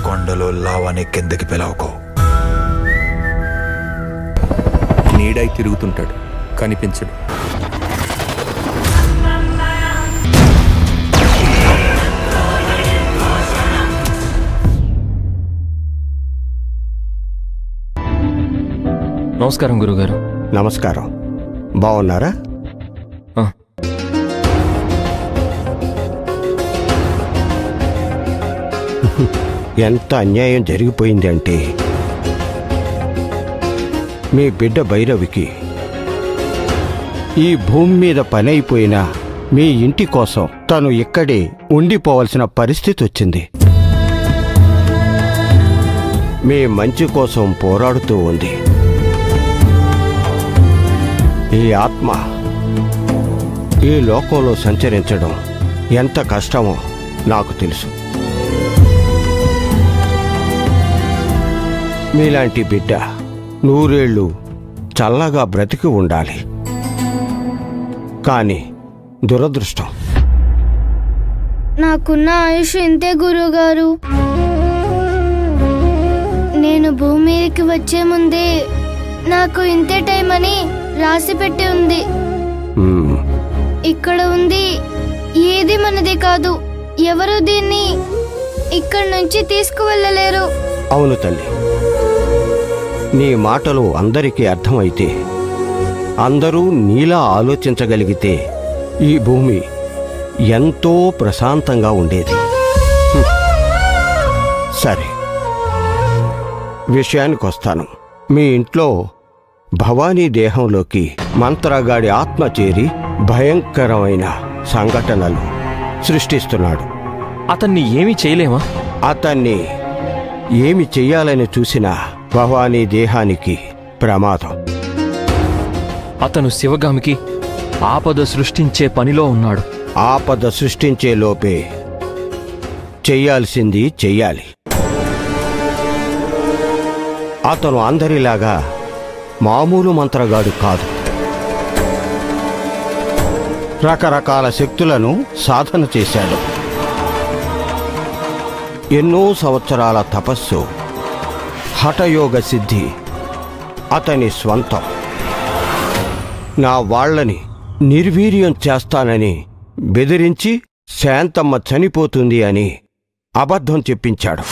కొండలో లావాని కిందకి పిలవకో. నీడై తిరుగుతుంటాడు, కనిపించడు. నమస్కారం గురుగారు. నమస్కారం. బాగున్నారా? ఎంత అన్యాయం జరిగిపోయింది అంటే, మీ బిడ్డ భైరవికి ఈ భూమి మీద పని అయిపోయినా మీ ఇంటి కోసం తను ఇక్కడే ఉండిపోవలసిన పరిస్థితి వచ్చింది. మీ మంచి కోసం పోరాడుతూ ఉంది. ఈ ఆత్మ ఈ లోకంలో సంచరించడం ఎంత కష్టమో నాకు తెలుసు. మీలాంటి బిడ్డ 100 ఏళ్ళు చల్లగా బ్రతికి ఉండాలి. కానీ దురదృష్టం, నాకున్న ఆయుష్ ఇంతే గురువుగారు. నేను భూమి మీదకి వచ్చే ముందే నాకు ఇంతే టైం అని రాసి పెట్టి ఉంది. ఇక్కడ ఉంది ఏది మనది కాదు. ఎవరు దీన్ని ఇక్కడి నుంచి తీసుకువెళ్ళలేరు. అవును తల్లి, నీ మాటలు అందరికీ అర్థమైతే, అందరూ నీలా ఆలోచించగలిగితే ఈ భూమి ఎంతో ప్రశాంతంగా ఉండేది. సరే, విషయానికొస్తాను. మీ ఇంట్లో భవానీ దేహంలోకి మంత్రగాడి ఆత్మ చేరి భయంకరమైన సంఘటనలు సృష్టిస్తున్నాడు. అతన్ని ఏమీ చేయలేమా? అతన్ని ఏమి చెయ్యాలని చూసినా భవానీ దేహానికి ప్రమాదం. అతను శివగామికి ఆపద సృష్టించే పనిలో ఉన్నాడు. ఆపద సృష్టించే లోపే చెయ్యాల్సింది చెయ్యాలి. అతను అందరిలాగా మామూలు మంత్రగాడు కాదు. రకరకాల శక్తులను సాధన చేశాడు. ఎన్నో సంవత్సరాల తపస్సు, హఠయోగ సిద్ధి అతని స్వంతం. నా వాళ్లని నిర్వీర్యం చేస్తానని బెదిరించి శాంతమ్మ చనిపోతుంది అని అబద్ధం చెప్పించాడు.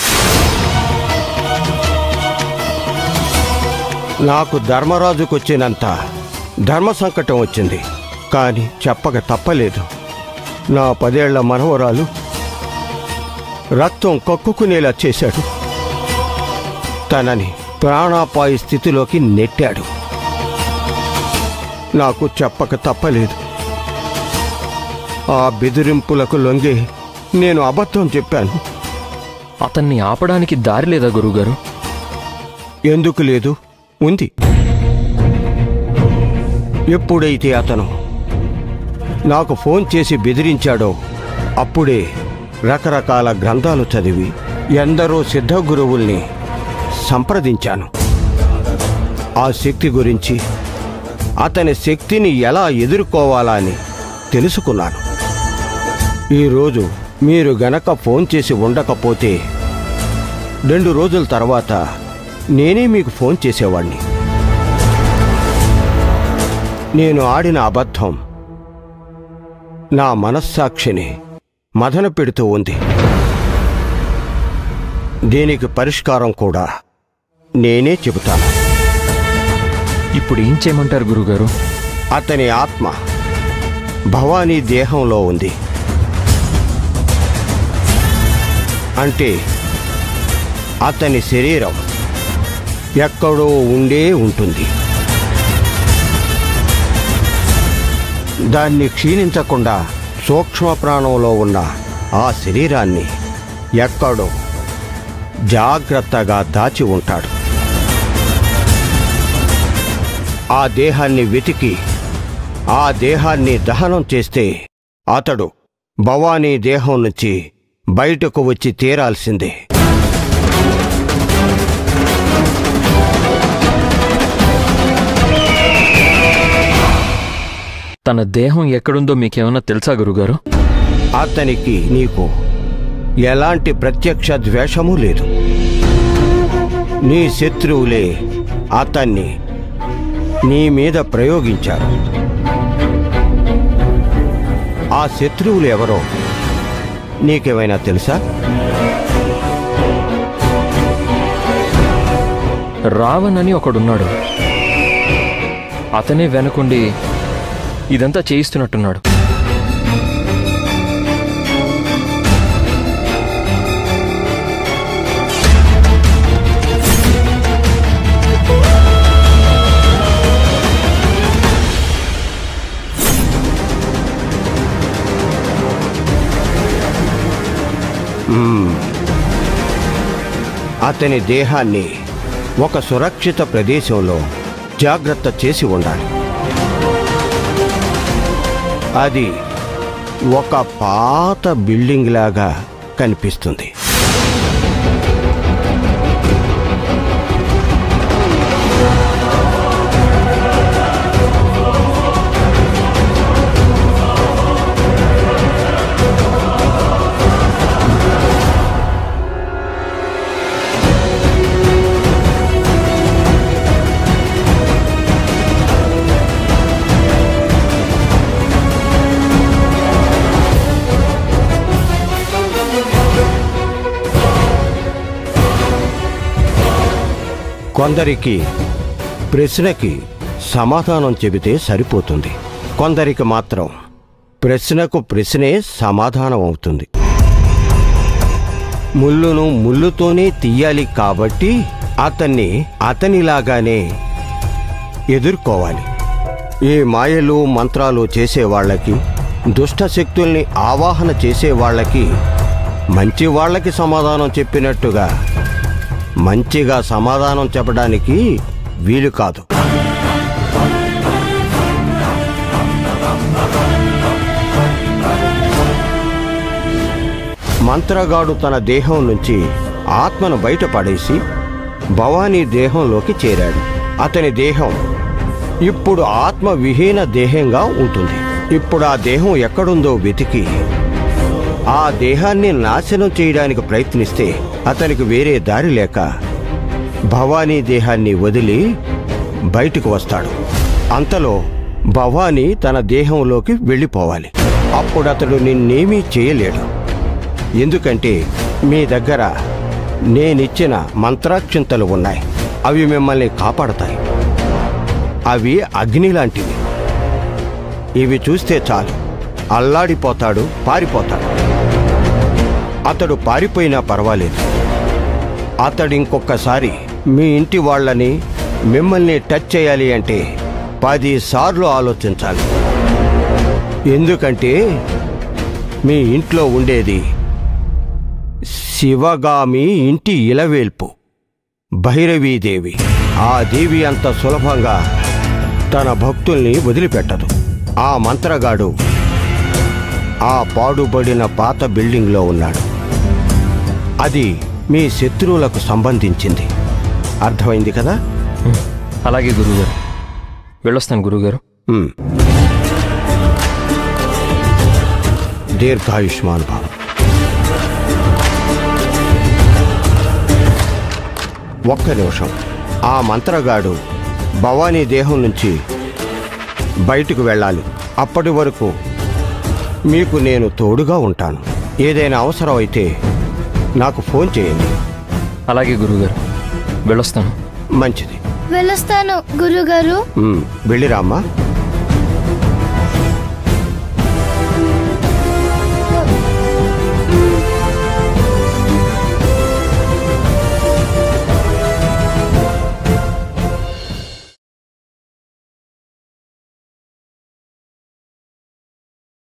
నాకు ధర్మరాజుకొచ్చినంత ధర్మ సంకటం వచ్చింది, కానీ చెప్పక తప్పలేదు. నా 10 ఏళ్ల మనవరాలు రక్తం కక్కుకునేలా చేశాడు. తనని ప్రాణాపాయ స్థితిలోకి నెట్టాడు. నాకు చెప్పక తప్పలేదు. ఆ బెదిరింపులకు లొంగి నేను అబద్ధం చెప్పాను. అతన్ని ఆపడానికి దారి లేదా గురువుగారు? ఎందుకు లేదు? ఉంది. ఎప్పుడైతే అతను నాకు ఫోన్ చేసి బెదిరించాడో అప్పుడే రకరకాల గ్రంథాలు చదివి ఎందరో సిద్ధ గురువుల్ని సంప్రదించాను. ఆ శక్తి గురించి, అతని శక్తిని ఎలా ఎదుర్కోవాలా అని తెలుసుకున్నాను. ఈరోజు మీరు గనక ఫోన్ చేసి ఉండకపోతే 2 రోజుల తర్వాత నేనే మీకు ఫోన్ చేసేవాణ్ణి. నేను ఆడిన అబద్ధం నా మనస్సాక్షిని మదన పెడుతూ ఉంది. దీనికి పరిష్కారం కూడా నేనే చెబుతాను. ఇప్పుడు ఏం చేయమంటారు గురుగారు? అతని ఆత్మ భవానీ దేహంలో ఉంది. అంటే అతని శరీరం ఎక్కడో ఉండే ఉంటుంది. దాన్ని క్షీణించకుండా సూక్ష్మ ప్రాణంలో ఉన్న ఆ శరీరాన్ని ఎక్కడో జాగ్రత్తగా దాచి ఉంటాడు. ఆ దేహాన్ని వెతికి ఆ దేహాన్ని దహనం చేస్తే అతడు భవానీ దేహం నుంచి బయటకు వచ్చి తీరాల్సిందే. తన దేహం ఎక్కడుందో మీకేమన్నా తెలుసా గురుగారు? అతనికి నీకు ఎలాంటి ప్రత్యక్ష ద్వేషము లేదు. నీ శత్రువులే అతన్ని నీ మీద ప్రయోగించారు. ఆ శత్రువులు ఎవరో నీకేమైనా తెలుసా? రావణ్ అని ఒకడున్నాడు. అతనే వెనకుండి ఇదంతా చేయిస్తున్నట్టున్నాడు. అతని దేహాన్ని ఒక సురక్షిత ప్రదేశంలో జాగ్రత్త చేసి ఉండాలి. అది ఒక పాత బిల్డింగ్ లాగా కనిపిస్తుంది. కొందరికి ప్రశ్నకి సమాధానం చెబితే సరిపోతుంది. కొందరికి మాత్రం ప్రశ్నకు ప్రశ్నే సమాధానం అవుతుంది. ముళ్ళును ముళ్ళుతోనే తీయాలి కాబట్టి అతన్ని అతనిలాగానే ఎదుర్కోవాలి. ఈ మాయలు మంత్రాలు చేసేవాళ్లకి, దుష్టశక్తుల్ని ఆవాహన చేసేవాళ్లకి మంచి వాళ్ళకి సమాధానం చెప్పినట్టుగా మంచిగా సమాధానం చెప్పడానికి వీలు కాదు. మంత్రగాడు తన దేహం నుంచి ఆత్మను బయటపడేసి భవానీ దేహంలోకి చేరాడు. అతని దేహం ఇప్పుడు ఆత్మ విహీన దేహంగా ఉంటుంది. ఇప్పుడు ఆ దేహం ఎక్కడుందో వెతికి ఆ దేహాన్ని నాశనం చేయడానికి ప్రయత్నిస్తే అతనికి వేరే దారి లేక భవానీ దేహాన్ని వదిలి బయటకు వస్తాడు. అంతలో భవానీ తన దేహంలోకి వెళ్ళిపోవాలి. అప్పుడు అతడు నిన్నేమీ చేయలేడు. ఎందుకంటే మీ దగ్గర నేనిచ్చిన మంత్రాక్షింతలు ఉన్నాయి. అవి మిమ్మల్ని కాపాడతాయి. అవి అగ్ని లాంటివి. ఇవి చూస్తే చాలు, అల్లాడిపోతాడు, పారిపోతాడు. అతడు పారిపోయినా పర్వాలేదు. అతడు ఇంకొకసారి మీ ఇంటి వాళ్ళని, మిమ్మల్ని టచ్ చేయాలి అంటే 10 సార్లు ఆలోచించాలి. ఎందుకంటే మీ ఇంట్లో ఉండేది శివగామి ఇంటి ఇలవేల్పు భైరవీదేవి. ఆ దేవి అంత సులభంగా తన భక్తుల్ని వదిలిపెట్టదు. ఆ మంత్రగాడు ఆ పాడుబడిన పాత బిల్డింగ్లో ఉన్నాడు. అది మీ శత్రువులకు సంబంధించింది. అర్థమైంది కదా? అలాగే గురువుగారు, వెళ్ళొస్తాను గురువుగారు. దీర్ఘాయుష్మాన్ భవ. ఒక్క నిమిషం. ఆ మంత్రగాడు భవానీ దేహం నుంచి బయటకు వెళ్ళాలి. అప్పటి వరకు మీకు నేను తోడుగా ఉంటాను. ఏదైనా అవసరం అయితే నాకు ఫోన్ చేయండి. అలాగే గురువుగారు, వెళ్ళొస్తాను. మంచిది. వెళ్ళొస్తాను గురుగారు. వెళ్ళిరామ్మా.